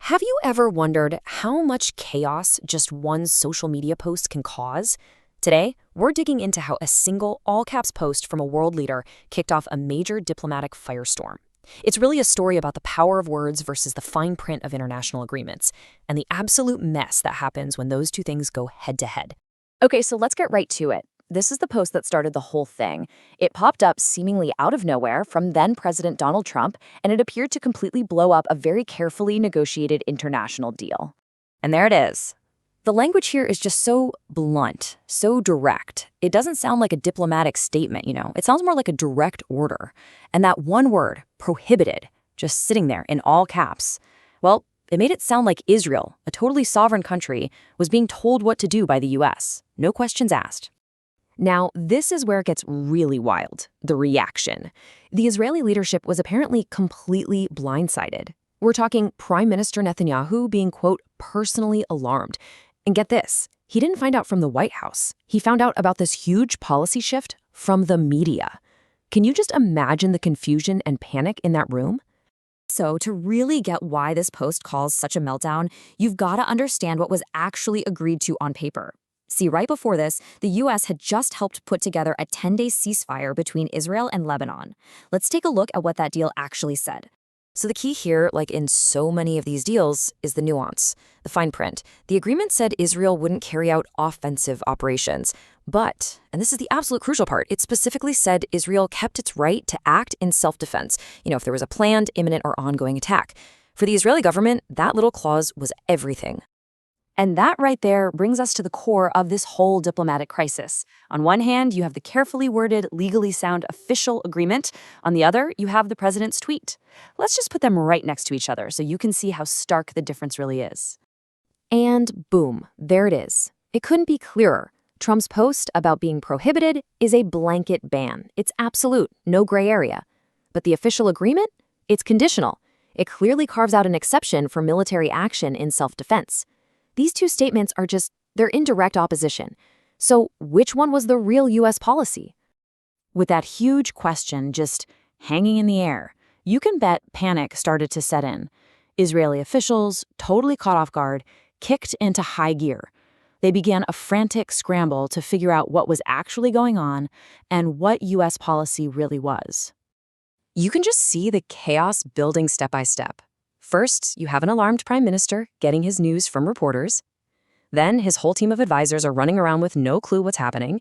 Have you ever wondered how much chaos just one social media post can cause? Today, we're digging into how a single all-caps post from a world leader kicked off a major diplomatic firestorm. It's really a story about the power of words versus the fine print of international agreements, and the absolute mess that happens when those two things go head-to-head. Okay, so let's get right to it. This is the post that started the whole thing. It popped up seemingly out of nowhere from then-President Donald Trump, and it appeared to completely blow up a very carefully negotiated international deal. And there it is. The language here is just so blunt, so direct. It doesn't sound like a diplomatic statement, It sounds more like a direct order. And that one word, prohibited, just sitting there in all caps, well, it made it sound like Israel, a totally sovereign country, was being told what to do by the U.S. No questions asked. Now, this is where it gets really wild, the reaction. The Israeli leadership was apparently completely blindsided. We're talking Prime Minister Netanyahu being, quote, personally alarmed. And get this, he didn't find out from the White House. He found out about this huge policy shift from the media. Can you just imagine the confusion and panic in that room? So to really get why this post caused such a meltdown, you've got to understand what was actually agreed to on paper. See, right before this, the U.S. had just helped put together a 10-day ceasefire between Israel and Lebanon. Let's take a look at what that deal actually said. So the key here, like in so many of these deals, is the nuance, the fine print. The agreement said Israel wouldn't carry out offensive operations. But, and this is the absolute crucial part, it specifically said Israel kept its right to act in self-defense, if there was a planned, imminent, or ongoing attack. For the Israeli government, that little clause was everything. And that right there brings us to the core of this whole diplomatic crisis. On one hand, you have the carefully worded, legally sound official agreement. On the other, you have the president's tweet. Let's just put them right next to each other so you can see how stark the difference really is. And boom, there it is. It couldn't be clearer. Trump's post about being prohibited is a blanket ban. It's absolute, no gray area. But the official agreement? It's conditional. It clearly carves out an exception for military action in self-defense. These two statements are they're in direct opposition. So which one was the real U.S. policy? With that huge question just hanging in the air, you can bet panic started to set in. Israeli officials, totally caught off guard, kicked into high gear. They began a frantic scramble to figure out what was actually going on and what U.S. policy really was. You can just see the chaos building step by step. First, you have an alarmed prime minister getting his news from reporters. Then his whole team of advisors are running around with no clue what's happening.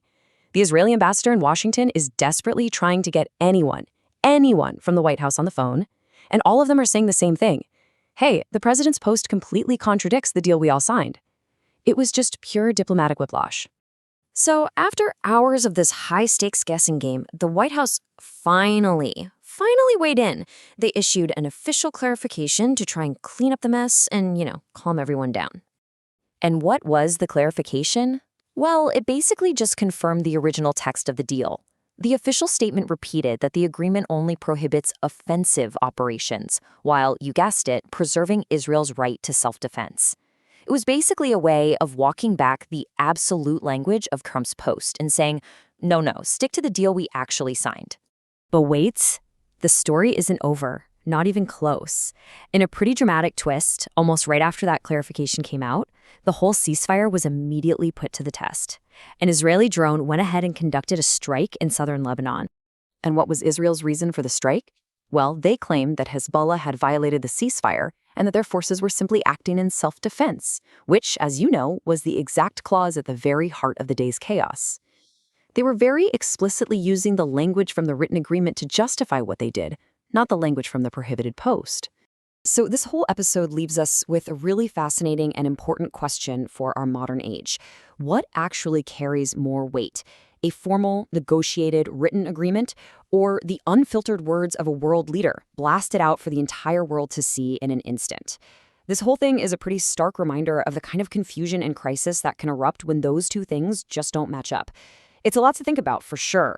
The Israeli ambassador in Washington is desperately trying to get anyone from the White House on the phone. And all of them are saying the same thing. Hey, the president's post completely contradicts the deal we all signed. It was just pure diplomatic whiplash. So after hours of this high-stakes guessing game, the White House finally weighed in. They issued an official clarification to try and clean up the mess and, calm everyone down. And what was the clarification? Well, it basically just confirmed the original text of the deal. The official statement repeated that the agreement only prohibits offensive operations, while, you guessed it, preserving Israel's right to self-defense. It was basically a way of walking back the absolute language of Trump's post and saying, no, stick to the deal we actually signed. But wait, the story isn't over, not even close. In a pretty dramatic twist, almost right after that clarification came out, the whole ceasefire was immediately put to the test. An Israeli drone went ahead and conducted a strike in southern Lebanon. And what was Israel's reason for the strike? Well, they claimed that Hezbollah had violated the ceasefire and that their forces were simply acting in self-defense, which, as you know, was the exact clause at the very heart of the day's chaos. They were very explicitly using the language from the written agreement to justify what they did, not the language from the prohibited post. So this whole episode leaves us with a really fascinating and important question for our modern age. What actually carries more weight? A formal, negotiated, written agreement, or the unfiltered words of a world leader blasted out for the entire world to see in an instant? This whole thing is a pretty stark reminder of the kind of confusion and crisis that can erupt when those two things just don't match up. It's a lot to think about, for sure.